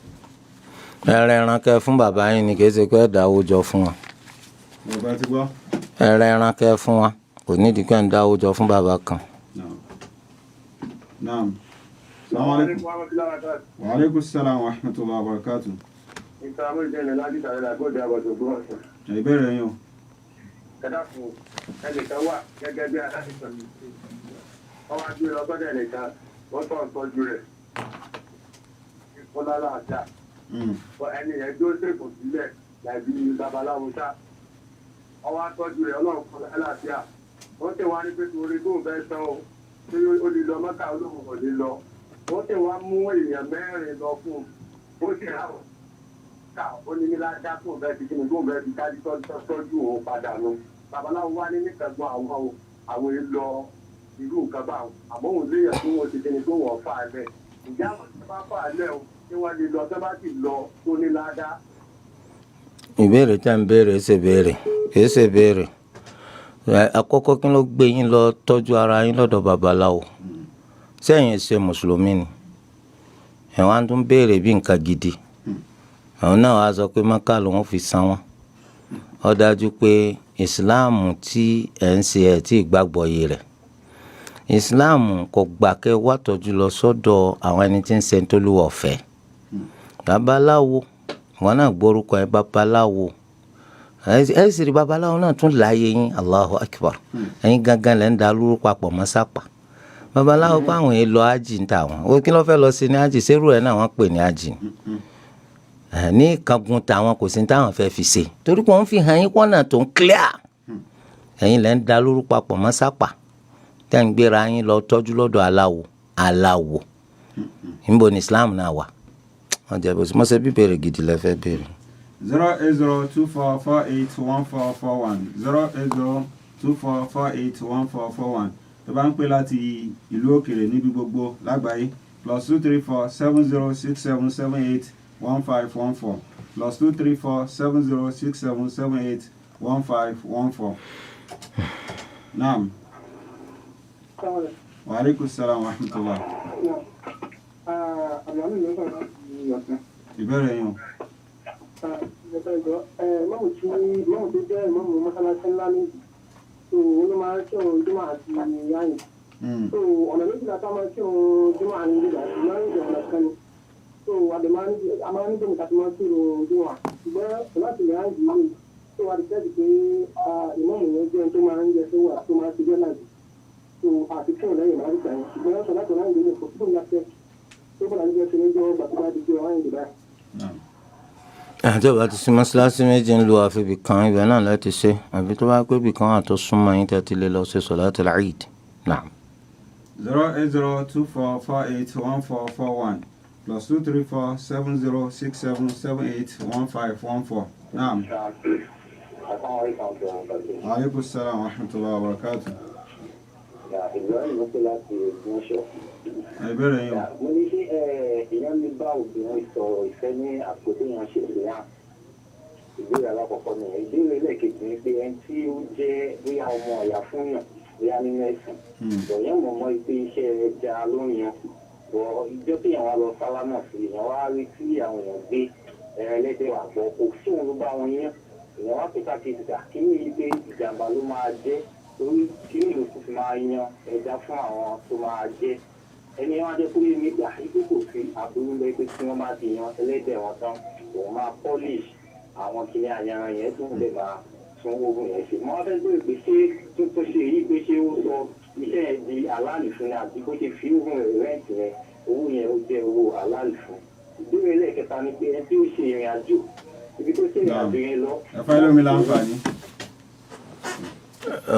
ẹran kẹ́ fún bàbá yín ni kìí ṣe pé ẹ dáwó jọ fún wọn. Bàbá ti gbọ́. ẹran kẹ́ fún wa kò nídìí pé ń dáwó jọ fún bàbá kan. Naam. Salamu alaikum. Wa alaikum salam wa rahmatullahi wa barakatuh. Ìtààmú ìjẹ́lẹ̀ láti tàbí àgbọ̀dẹ̀ àbọ̀dọ̀ gbọ́n. Ìbéèrè yín o. Kẹ́dà fún ẹnìkan wà gẹ́gẹ́ bí aláìsàn ní ìsìn. Wọ́n wá gbé lọ sọ́dọ̀ ẹnìkan, wọ́n tọ́jú rẹ̀. Ìfọ́lálà àjà. Ẹni yẹn tó ṣègùn sílẹ̀ láìbí babaláwo ṣá. Wọ́n wá tọ́jú rẹ̀ ọlọ́run fún àlàáfíà. Wọ́n tẹ̀ wá ní pé torí tóun fẹ́ san o. Tí ó lè lọ mọ́ta olóhùn kò lè lọ. Wọ́n tẹ̀ wá mú èèyàn mẹ́rin lọ fún un. Ó ṣe àwọn ó ní ní ládá tó bẹ́ẹ̀ fi kíni tó bẹ́ẹ̀ fi dájú tọ́jú òun padà lọ. Babaláwo wá ní nìkangbọ́n àwọn èlò irú nǹkan bá wọn. Àmọ́ òun léyà tó wọ́n ti kíni tó wọ́n fà á lẹ̀. Ìjà àwọn tó bá fà á lẹ̀ o tí wọ́n lè lọ tó bá sì lọ tó ní ládá. ìbéèrè tá à ń béèrè ṣe béèrè kìí ṣe béèrè àkọ́kọ́ kí ló gbé yín lọ tọ́jú ara yín lọ́dọ̀ babaláwo sẹ́yìn ṣe mùsùlùmí ni ẹ̀wọ̀n á tún béèrè bí nǹkan gidi àwọn náà wàá sọ pé mọ́kà lòun fi san wọ́n ó dájú pé ìsìláàmù tí ẹ̀ ń ṣe ẹ̀ tí ìgbàgbọ́ yìí rẹ̀ ìsìláàmù kò gbà kẹ́ wá tọ́jú lọ sọ́dọ̀ àwọn ẹni tí ń ṣe tó lù ọ̀fẹ́ babaláwo wọn náà gbórúkọ ẹ babaláwo ẹ sì rí babaláwo náà tún láàyè yín Allahu Akbar ẹ̀yin gangan lẹ́ ń da lúrú papọ̀ mọ́ sápà babaláwo kó àwọn èèyàn lọ ájì ń ta wọn ó kí ló fẹ́ lọ sí ní ájì sẹ́rù ẹ̀ náà wọ́n pè ní ájì ní kangun táwọn kò sí táwọn fẹ́ fi ṣe torí pé wọ́n fi hàn yín pọ́nà tó ń clear ẹ̀yin lẹ́ ń da lóru papọ̀ mọ́ sápà tẹ́ ń gbéra yín lọ tọ́jú lọ́dọ̀ aláwo níbo ni Islam náà wà. wọ́n jẹ́ bó ṣe mọ́sẹ́ bí béèrè gidi lẹ fẹ́ béèrè. 08024481441 08024481441 tó bá ń pè láti ìlú òkèrè níbi gbogbo lágbàáyé +2347067781514 +2347067781514. Naam. Wa alaikum salam wa rahmatullah. Ìbéèrè yín o. Mọ́mù tó jẹ́ ìmọ̀mù mọ́sálásí ńlá méjì tó ló máa ń kírun Jímọ̀ àti yáyìn. So ọ̀nà méjìlá tá máa ń kírun Jímọ̀ àti nígbà tí máa ń jẹ ọ̀nà kan ni. So a máa ń níbi nìkan tí máa ń kírun Jímọ̀. Ṣùgbọ́n láti lè ráǹdì yìí tó wà dìtẹ́ẹ̀dì pé ìmọ̀mù yẹn jẹ́ tó máa ń jẹ tó wà tó máa ń ti jẹ́ láti. So àti kírun lẹ́yìn máa ń gbà yẹn. Ṣùgbọ́n sọ láti ráǹdì yìí kò tó ń yàtẹ̀ tó bọ̀dà ń jẹ́ ṣe ní jọ́ gbàtúgbà di jẹ́ ráǹdì báyìí. àti ọba ti sí mọ́ṣáláṣí méjì ń lu àfibì kan ibẹ̀ náà láti ṣe àbí tó bá pé ibì kan àtọ́ súnmọ́ yín tẹ́tí lè lọ ṣe sọ̀látul Eid. Naam. 08024481441 +2347067781514. Naam. Wa alaikum salam wa rahmatullahi wa barakatuh. Ìbéèrè yín o. Mo ní ṣé èèyàn lè bá obìnrin sọ̀rọ̀ ìfẹ́ ní àpò tí èèyàn ṣe sí hàn. Ìbéèrè alákọ̀ọ́kọ́ ni ìbéèrè ẹlẹ́ẹ̀kejì ni pé ẹni tí ó jẹ́ bóyá ọmọ ọ̀yà fún yàn bóyá nínú ẹ̀sìn. Ìyẹn mọ̀ mọ́ pé iṣẹ́ rẹ̀ já lóyún yẹn. Bọ̀ ìjọ tí èèyàn wá lọ sálámà sí èèyàn wá rí tí àwọn èèyàn gbé ẹlẹ́dẹ̀ wà bọ̀ kò sí òun ló bá wọn yán. Èèyàn wá pè káàkiri àkíní yìí pé ìjàmbá ló máa jẹ́ torí kí ni òkú fi máa yan ẹja fún àwọn tó máa jẹ́. Ẹni wọn jẹ́ kó yé mi gbà ikú kò fi àbúrú lẹ́ pé tí wọ́n bá ti yan ẹlẹ́dẹ̀ wọn tán òun máa polish àwọn kìnìún àyàrá yẹn tó ń lè máa tún owó yẹn ṣe. Mo wá fẹ́ gbé pé ṣé tó ṣe yí pé ṣé ó sọ iṣẹ́ yẹn di aláàlì fún yẹn àti bó ṣe fi owó rẹ́ǹtì yẹn owó yẹn ó jẹ́ owó aláàlì fún. Ìbéèrè ẹlẹ́ẹ̀kẹta ni pé ẹni tí ó ṣe ìrìn àjò ibi tó ṣe ìrìn àjò yẹn lọ. Ẹ fẹ́ lómi láǹfààní.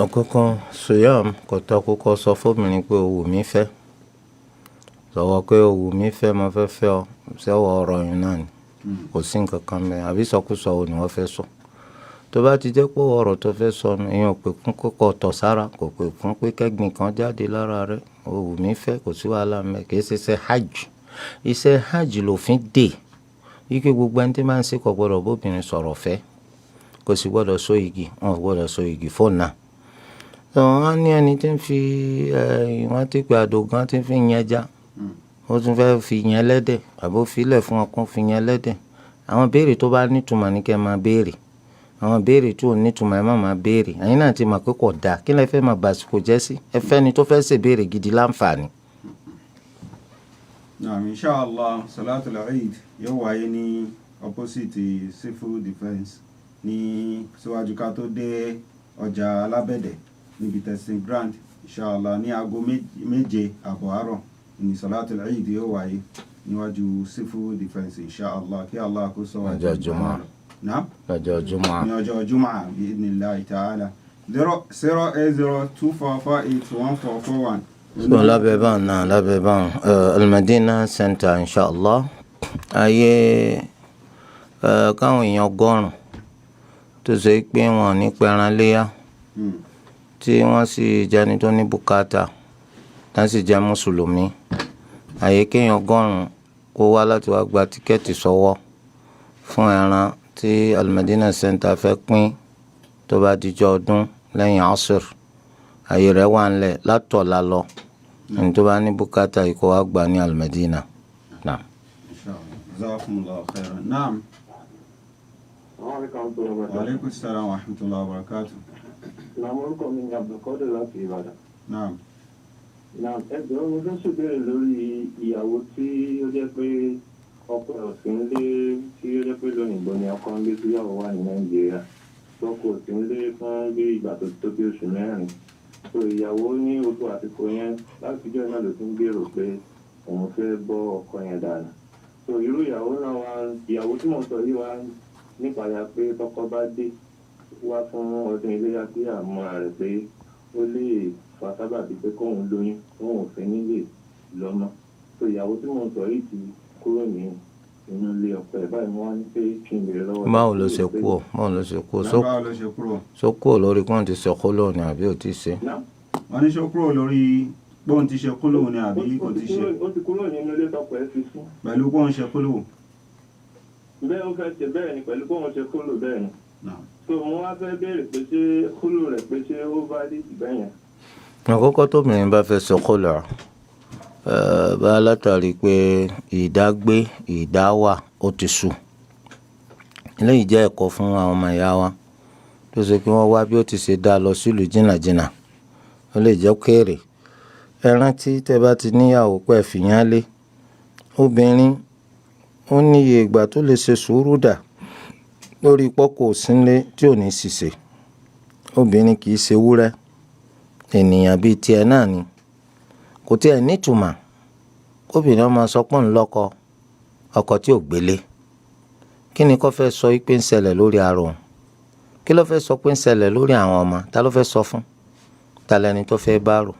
ọ̀kọ̀ọ̀kan sòyàm kò tọ́ kókó sọ fóbìnrin pé òwò mi fẹ́ sọ̀wọ́ pé òwò mi fẹ́ mo fẹ́ fẹ́ ọ sẹ́wọ̀ ọ̀rọ̀ yìí náà ni kò sí nǹkan kan mẹ́ àbí sọkúsọ wo ni wọ́n fẹ́ sọ tó bá ti jẹ́ pé ọ̀rọ̀ tó fẹ́ sọ èèyàn pè fún kókó tọ̀ sára kò pè fún pé kẹ́gbìn kan jáde lára rẹ̀ òwò mi fẹ́ kò sí wàhálà mẹ́ kì í ṣe iṣẹ́ hajj iṣẹ́ hajj lòfin dè wípé gbogbo ẹni tí máa ń ṣe kò gbọ́dọ̀ bóbìnrin sọ̀rọ̀ fẹ́ kò sì gbọ́dọ̀ so igi wọn ò gbọ́dọ̀ so igi fóònù náà wọ́n á ní ẹni tí ń fi wọ́n ti pè àdògán tí ń fi yẹn já ó tún fẹ́ fi yẹn lẹ́dẹ̀ àbó filẹ̀ fún ọkùn fi yẹn lẹ́dẹ̀ àwọn béèrè tó bá nítumọ̀ ní kẹ́ máa béèrè àwọn béèrè tí ò nítumọ̀ ẹ má máa béèrè ẹ̀yin náà ti mọ̀ pé kò dáa kí lẹ fẹ́ máa bàsìkò jẹ́ sí ẹ fẹ́ ni tó fẹ́ ṣe béèrè gidi láǹfààní. Naam, inshallah salatul Eid yóò wáyé ní opposite civil defence ní síwájú ká tó dé ọjà alábẹ̀dẹ̀ níbi testing ground inshallah ní aago 7:00 àárọ̀ ní salatul Eid yóò wáyé níwájú civil defence inshallah kí Allah kó sọ ọjọ́ Jumu'ah. Naam, lọ́jọ́ Jumu'ah. ní ọjọ́ Jumu'ah bi idhnillahi ta'ala. 08024481441. so lábẹ́ báwọn náà lábẹ́ báwọn Al-Madina Center inshallah ayé káwọn èèyàn ọgọ́rùn tó ṣe pé wọn ní pẹran léyà tí wọ́n sì jẹ́ni tó ní bùkátà tá sì jẹ́ mùsùlùmí àyè kéèyàn ọgọ́rùn kó wá láti wá gba tíkẹ́ẹ̀tì sọ́wọ́ fún ẹran tí Al-Madina Center fẹ́ pín tó bá dijọ́ ọdún lẹ́yìn asr àyè rẹ̀ wà ńlẹ̀ látọ̀la lọ ẹni tó bá ní bùkátà yìí kó wá gbà ní Al-Madina. Naam. Inshallah. Jazakumullahu khairan. Naam. Wa alaikum salam wa rahmatullahi wa barakatuh. Ìlànà orúkọ mi ni Abdulkadir láti Ìbàdàn. Naam. Ẹgbẹ̀rún mo fẹ́ ṣèbéèrè lórí ìyàwó tí ó jẹ́ pé ọkọ ẹ̀ sí ń lé tí ó jẹ́ pé lóyìnbó ni ọkọ ń lé síyàwó wà ní Nàìjíríà lọ́kọ sí ń lé fún bí ìgbà tó tó bí oṣù mẹ́rin so ìyàwó ní oṣù àsìkò yẹn láti jọ́ náà ló ti ń gbèrò pé òun fẹ́ bọ́ ọkọ yẹn dànù so irú ìyàwó náà ìyàwó tí mo sọ yìí wá nípayà pé tọkọ bá dé wá fún ọdún iléyá sí àmúra rẹ̀ pé ó lè fa sábàbí pé kóun lóyún tóun ò fẹ́ nílé lọ́mọ tó ìyàwó tí mò ń sọ yìí ti kúrò ní inú ilé ọkọ ẹ̀ báyìí wọ́n á ní pé kí n bèrè lọ́wọ́. báwo ló ṣe kú ọ báwo ló ṣe kú ọ só kú ọ lórí pọ́n ti sọ kó lóun ni àbí ò tí ì ṣe. wọ́n ní ṣó kúrò lórí bóun ti ṣe kúlò ni àbí kò ti ṣe. ó ti kúrò nínú ilé tọkọ ẹ̀ fi sí. pẹ̀lú bóun ṣe kúlò. bẹ́ẹ̀ ó fẹ́ ṣe bẹ́ẹ̀ ni pẹ̀lú bóun ṣe kúlò bẹ́ẹ̀ ni. so mo wá fẹ́ béèrè pé ṣé kúlò rẹ̀ pé ṣé ó bá dé ìbẹ́ yẹn. àkọ́kọ́ tóbìnrin bá fẹ́ sọ kó lọ bá látàrí pé ìdágbé ìdáwà ó ti sú eléyìí jẹ́ ẹ̀kọ́ fún àwọn ọmọ ìyá wa tó ṣe kí wọ́n wá bí ó ti ṣe dá lọ sílùú jìnnàjìnnà ó lè jẹ́ kéèrè ẹ rántí tẹ́ bá ti níyàwó pẹ́ fìyàn lé obìnrin ó níye ìgbà tó lè ṣe sùúrù dà lórí pọ́kọ̀ òsínlé tí ò ní ṣìṣe obìnrin kì í ṣe wúrẹ́ ènìyàn bíi tiẹ̀ náà ni kò tiẹ̀ nítumọ̀ kóbìnrin ọmọ sọ pé ń lọ́kọ ọkọ tí ò gbélé kí ni kò fẹ́ sọ pé ń ṣẹlẹ̀ lórí ara òun kí ló fẹ́ sọ pé ń ṣẹlẹ̀ lórí àwọn ọmọ ta ló fẹ́ sọ fún ta lẹni tó fẹ́ bá rò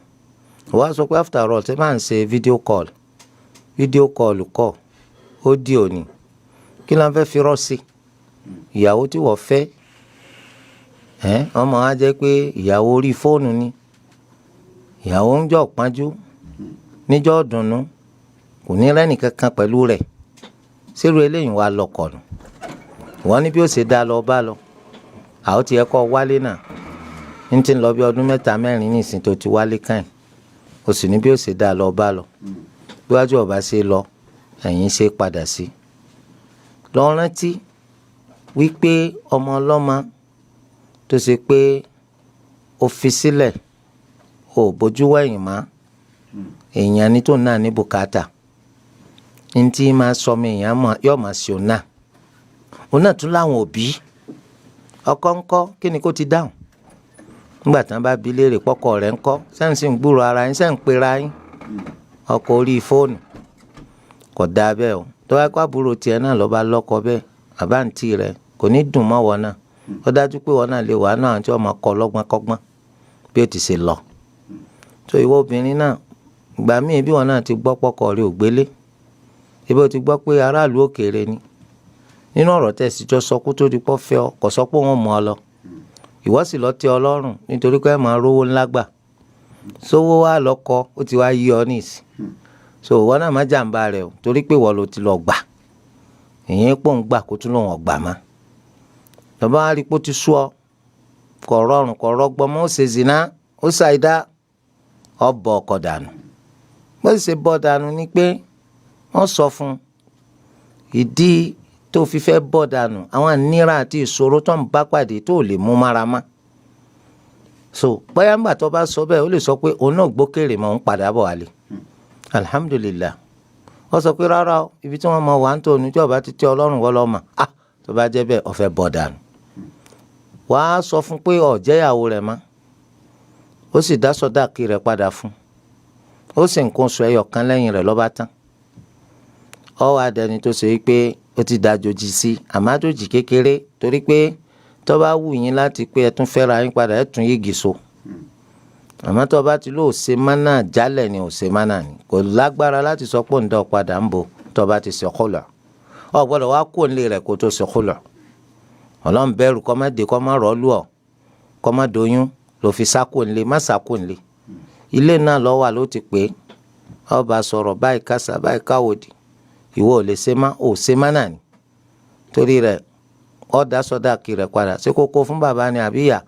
wá sọ pé after all ṣe máa ń ṣe video call kọ́ ó di òní kí ló ń fẹ́ fi rọ́ sí ìyàwó tí wọ́n fẹ́ ọmọ wa jẹ́ pé ìyàwó orí fóònù ni ìyàwó ń jọ pọ́njú níjọ́ dùnnú kò ní rẹ́nì kankan pẹ̀lú rẹ̀ sírú eléyìí wà lọ́kọ̀ọ̀nù wọ́n ní bí ó ṣe dá lọ bá lọ àwọn ti ẹ̀kọ́ wálé náà ń ti lọ bí ọdún 3-4 nísìnyí tó ti wálé káyìn ó sì ní bí ó ṣe dá lọ bá lọ níwájú ọba ṣe lọ ẹ̀yìn ṣe padà sí lọ rántí wípé ọmọ ọlọ́mọ tó ṣe pé ó fi sílẹ̀ ó bójú wẹ̀yìn má èèyàn ní tó náà ní bùkátà ní tí máa sọ mi èèyàn yóò máa ṣe òun náà tún láwọn òbí ọkọ ńkọ́ kí ni kó ti dáhùn nígbà tí wọ́n bá bi léèrè pọ́kọ rẹ̀ ńkọ́ sẹ́yìn sì ń gbúrò ara yín sẹ́yìn ń pera yín ọkọ orí fóònù kò dáa bẹ́ẹ̀ o tó wáá kó àbúrò tiẹ̀ náà lọ́ọ́ bá lọ́kọ bẹ́ẹ̀ àbáǹtí rẹ̀ kò ní dùn mọ́ wọn náà ó dájú pé wọn náà lè wà náà tí wọ́n máa kọ́ lọ́gbọ́n kọ́gbọ́n bí ó ti ṣe lọ tó ìwọ obìnrin náà ìgbà míì bí wọn náà ti gbọ́ pọ́kọ rẹ̀ ò gbélé ibi ó ti gbọ́ pé aráàlú òkèèrè ni nínú ọ̀rọ̀ tẹ̀sí jọ sọ kó tó di pọ́ fẹ́ ọ kò sọ pé wọ́n mú ọ lọ ìwọ sì lọ tẹ́ ọ lọ́rùn nítorí pé ẹ máa rówó ńlá gbà sówó wá lọ́kọ ó ti wá yí ọ níìsì so ìwọ náà má jàǹbá rẹ o torí pé ìwọ ló ti lọ gbà ìyẹn pò ń gbà kó tún lòun ọgbà má lọ́ba wá rí pé ó ti sú ọ kò rọrùn kò rọgbọ mọ́ ó ṣe zina ó ṣàìdá ọ bọ ọkọ dànù bó ṣe bọ́ dànù ni pé wọ́n sọ fún ìdí tó fi fẹ́ bọ́ dànù àwọn àníra àti ìṣòro tó ń bá pàdé tó lè mú mára má so bóyá ńgbà tó bá sọ bẹ́ẹ̀ ó lè sọ pé òun náà gbókèrè mọ́ ń padà bọ̀ wálé alhamdulillah wọ́n sọ pé rárá o ibi tí wọ́n mọ wà ń tó ní tí ọba ti tẹ́ ọlọ́run wọ́n lọ́ mà á tó bá jẹ́ bẹ́ẹ̀ ó fẹ́ bọ́ dànù wàá sọ fún pé ó jẹ́yàwó rẹ̀ má ó sì dá sọ́dáàkì rẹ̀ padà fún ó sì nǹkan oṣù ẹyọ kan lẹ́yìn rẹ̀ ló bá tán ó wá dẹni tó ṣe pé ó ti dàjòjì sí àmàjòjì kékeré torí pé tó bá wù yín láti pé ẹ tún fẹ́ra yín padà ẹ tún yígi so àmọ́ tó bá ti lò ó ṣe mánà jálẹ̀ ni ò ṣe mánà ni kò lágbára láti sọ pé òǹdà padà ń bọ̀ tó bá ti ṣe khula ọ gbọ́dọ̀ wá kó nílé rẹ̀ kó tó ṣe khula ọlọ́run bẹ̀rù kọ́ má dé kọ́ má rọ́ọ̀lù ọ̀ kọ́ má doyún ló fi sáko nílé má sáko nílé ilé náà lọ́ wà ló ti pé ọba sọ̀rọ̀ báyìí kásá báyìí káwòdì ìwọ ò lè ṣe má ò ṣe mánà ni torí rẹ̀ ọ dá sọ́dáàkì rẹ̀ padà ṣé kókó fún bàbá ni àbí ìyá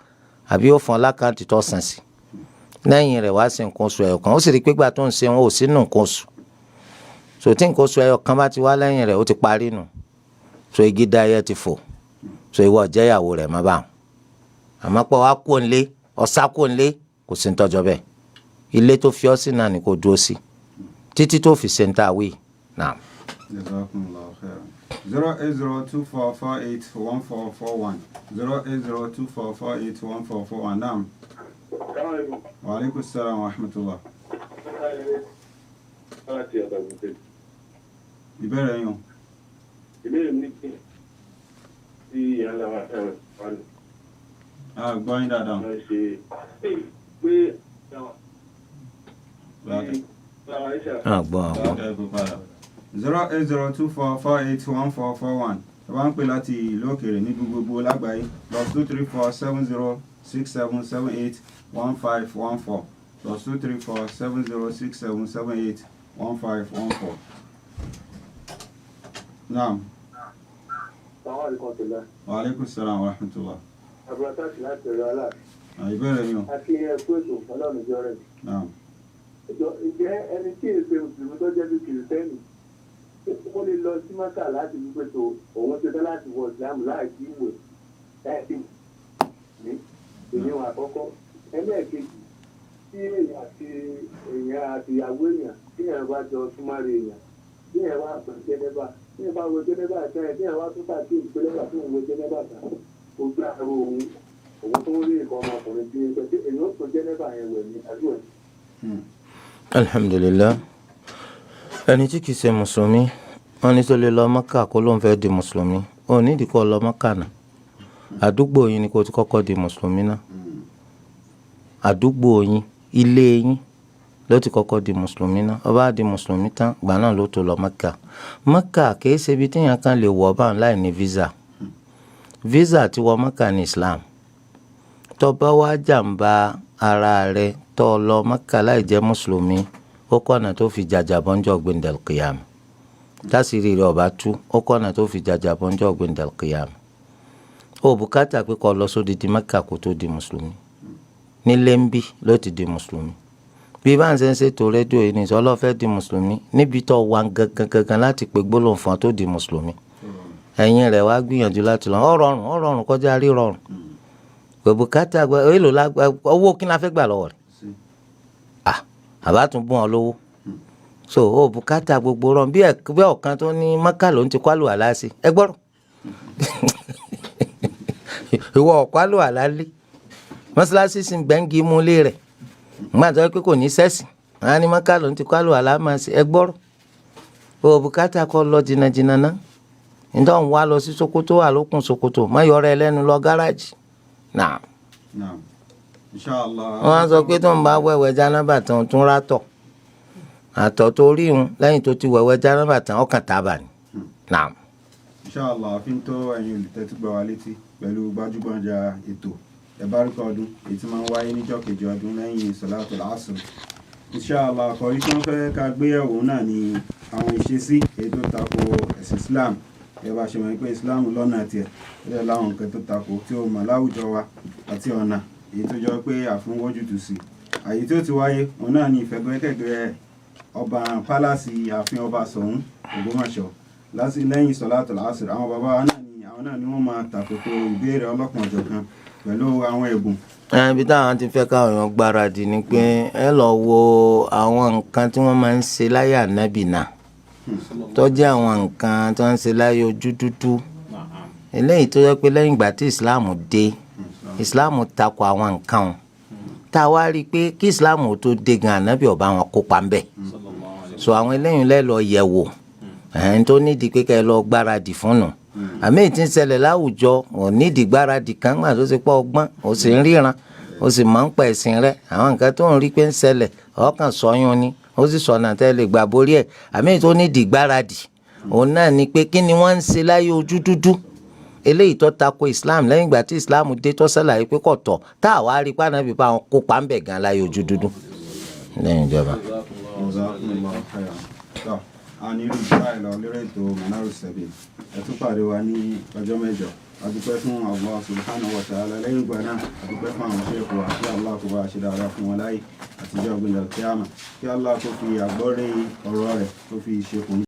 àbí ó fọn lákàntì tó sàn sí lẹ́yìn rẹ̀ wá sí nǹkan oṣù ẹyọ kan ó sì rí pé gbà tó ń ṣe wọn ò sínú nǹkan oṣù so tí nǹkan oṣù ẹyọ kan bá ti wá lẹ́yìn rẹ̀ ó ti parí nù so igi dá ẹyẹ ti fò so ìwọ jẹ́yàwó rẹ̀ má bá wọn àmọ́ pọ̀ wá kó nlé ọ̀sá kó nlé kò sí ń tọ́jọ́ bẹ́ẹ̀ ilé tó fi ọ́ sí náà ni kò dúró sí títí tó fi ṣe ń tà wí náà. 08024481441 08024481441 naam. Wa alaikum salaam wa rahmatullah. Ìbéèrè yín. Ìbéèrè mi kí tí ìyáńlá wa fẹ́ràn wà ní. Gbọ́ yín dáadáa. Wọ́n ṣe pé àgbọ̀. 08024481441 ẹ bá ń pè láti ìlú òkèèrè ní gbogbo lágbàáyé +2347067781514 +2347067781514. Naam. Wa alaikum salam wa rahmatullah. Abúlátàṣì láti ọ̀rọ̀ aláàfin. Ìbéèrè ni o. Àti ẹ̀kú ètò ọlọ́run ìjọ rẹ̀. Naam. Ìjẹ́ ẹni tí èsè òṣèlú tó jẹ́ bí kìrìsìtẹ́nì ó lè lọ sí Mọ́kà láti wí pé tó òun ṣe tán láti wọ ìsìlámù láì sí ìwé láìsí ní ìyẹn àkọ́kọ́. Ẹlẹ́ẹ̀kejì tí èèyàn àti ìyàwó èèyàn tí èèyàn bá jọ súnmọ́ra èèyàn tí èèyàn bá pè jẹ́nẹ́bà tí èèyàn bá wo jẹ́nẹ́bà tẹ́lẹ̀ tí èèyàn bá tún tàbí ìpínlẹ̀ tó ń wo jẹ́nẹ́bà tán ó gbé àrò òun tó ń rí nǹkan ọmọkùnrin bí ẹgbẹ́ tí èèyàn ó tó jẹ́nẹ́bà yẹn wẹ̀ ní àdúrà. Alhamdulillah, ẹni tí kìí ṣe mùsùlùmí wọ́n ní tó lè lọ Mẹ́kà kó ló ń fẹ́ di mùsùlùmí ó nídìí kó lọ Mẹ́kà náà. Àdúgbò yín ni kó ti kọ́kọ́ di mùsùlùmí náà. Àdúgbò yín, ilé yín ló ti kọ́kọ́ di mùsùlùmí náà. Ó bá di mùsùlùmí tán gbà náà ló tó lọ Mẹ́kà. Mẹ́kà kìí ṣe ibi téèyàn kan lè wọ̀ báwọn láì ní visa. Visa ti wọ Mẹ́kà ní Islam. Tó bá wá jàǹbá ara rẹ̀ tó lọ Mẹ́kà láì jẹ́ mùsùlùmí ó kọ́nà tó fi jàjàbọ́njọ́ gbẹ̀ndẹ̀l qiyam. Tásìrì rẹ̀ ọba tú ó kọ́nà tó fi jàjàbọ́njọ́ gbẹ̀ndẹ̀l qiyam. Ó bùkátà pé kó lọ sódìdí Mẹ́kà kó tó di mùsùlùmí. Nílé ń bí ló ti di mùsùlùmí. Bí bá ń ṣe ń ṣètò rédíò yìí ní ìṣọ́lọ́ fẹ́ di mùsùlùmí níbi tó wà gangan láti pe gbólóhùn fún ọ tó di mùsùlùmí. Ẹ̀yin rẹ̀ wá gbìyànjú láti lọ ó rọrùn kọjá rí rọrùn. Bùkátà owó kí n la fẹ́ gbà lọ́wọ́ rẹ̀. Àbá tún bùn ọ lówó. So ó bùkátà gbogbo rọrùn bí ọ̀kan tó ní Mẹ́kà ló ń ti kwálù àlásì ẹ gbọ́rọ̀. Ìwọ kwálù àlálé mọ́sálásí sì ń gbẹ́ngi mú lé rẹ̀ nígbà tó yẹ pé kò ní sẹ́sìn àwọn ní Mẹ́kà ló ń ti kwálù àlámàsì ẹ gbọ́rọ̀. Ó bùkátà kọ́ lọ jìnnàjìnnà náà nítorí òun wá lọ sí Sokoto wà lókun Sokoto má yọrọ ẹ lẹ́nu lọ gáràjì. Naam. Inshallah. Wọ́n á sọ pé tó ń bá wẹ̀wẹ̀ jánábà tán tún rátọ̀ àtọ̀ tó rí un lẹ́yìn tó ti wẹ̀wẹ̀ jánábà tán ọkàn tábà ni. Naam. Inshallah fi ń tó ẹ̀yin olùtẹ́tí gbà wá létí pẹ̀lú gbajúgbajà ètò ẹ̀bárúkọ ọdún èyí tí máa ń wáyé níjọ́ kejì ọdún lẹ́yìn Salatul Asr. Inshallah àkọ́rí tí wọ́n fẹ́ ká gbéyẹ̀wò náà ni àwọn ìṣesí èyí tó tako ẹ̀sìn Islam. Ẹ bá ṣe mọ̀ pé Islam lọ́nà tiẹ̀ ó láwọn nǹkan tó tako tí ó mọ̀ láwùjọ wa àti ọ̀nà èyí tó jọ pé àfúnwójútù sí. Àyè tí ó ti wáyé òun náà ni ìfẹ̀gbẹ́kẹ̀gbẹ́ ọba pálásì ààfin ọba Ṣọ̀ún Ògbómọ̀ṣọ́ lẹ́yìn Salatul Asr. Àwọn bàbá wa náà ni wọ́n máa tàkòtò ìbéèrè ọlọ́kan ọ̀jọ̀kan pẹ̀lú àwọn ẹ̀bùn. Ibi táwọn ti fẹ́ káwọn èèyàn gbáradì ni pé ẹ lọ wo àwọn nǹkan tí wọ́n máa ń ṣe láyé ànábì náà tó jẹ́ àwọn nǹkan tó ń ṣe láyé ojú dúdú eléyìí tó yẹ pé lẹ́yìn ìgbà tí Islam dé Islam takò àwọn nǹkan wọn tá a wá rí i pé kí Islam tó dé gan ànábì ọba wọn kópa ń bẹ̀ so àwọn eléyìí lẹ́ lọ yẹ̀ wò ẹ̀hìn tó nídìí pé kẹ́ ẹ lọ gbáradì fún nù àmì ìtí ń ṣẹlẹ̀ láwùjọ ò nídìí gbáradì kan gbà tó ṣe pọ̀ ọgbọ́n ò sì ń ríran ó sì máa ń pa ẹ̀sìn rẹ̀ àwọn nǹkan tó ń rí pé ń ṣẹlẹ̀ ọkàn sọyún ni ó sì sọ̀nà tẹ́lẹ̀ gbà borí ẹ̀ àmì tó nídìí gbáradì òun náà ni pé kí ni wọ́n ń ṣe láyé ojú dúdú eléyìí tó tako Islam lẹ́yìn ìgbà tí Islam dé tó ṣàlàyé pé kò tọ́ tá a wá rí pàánà bíi báwọn kópa ń bẹ̀ gan láyé ojú dúdú lẹ́yìn ìjọba. A ní irú ìgbà ìlọ lórí ètò Manarus Sabil ẹ tún pàdé wa ní ọjọ́ mẹ́jọ. A dúpẹ́ fún Allah subhanahu wa ta'ala lẹ́yìn ìgbà náà a dúpẹ́ fún àwọn ṣẹ́ẹ̀kù wa kí Allah kó bá ṣe dáadáa fún wọn láyé àtijọ́ gbìyànjú kíámà kí Allah tó fi àgbọ́rẹ́ ọ̀rọ̀ rẹ̀ tó fi ṣe kùn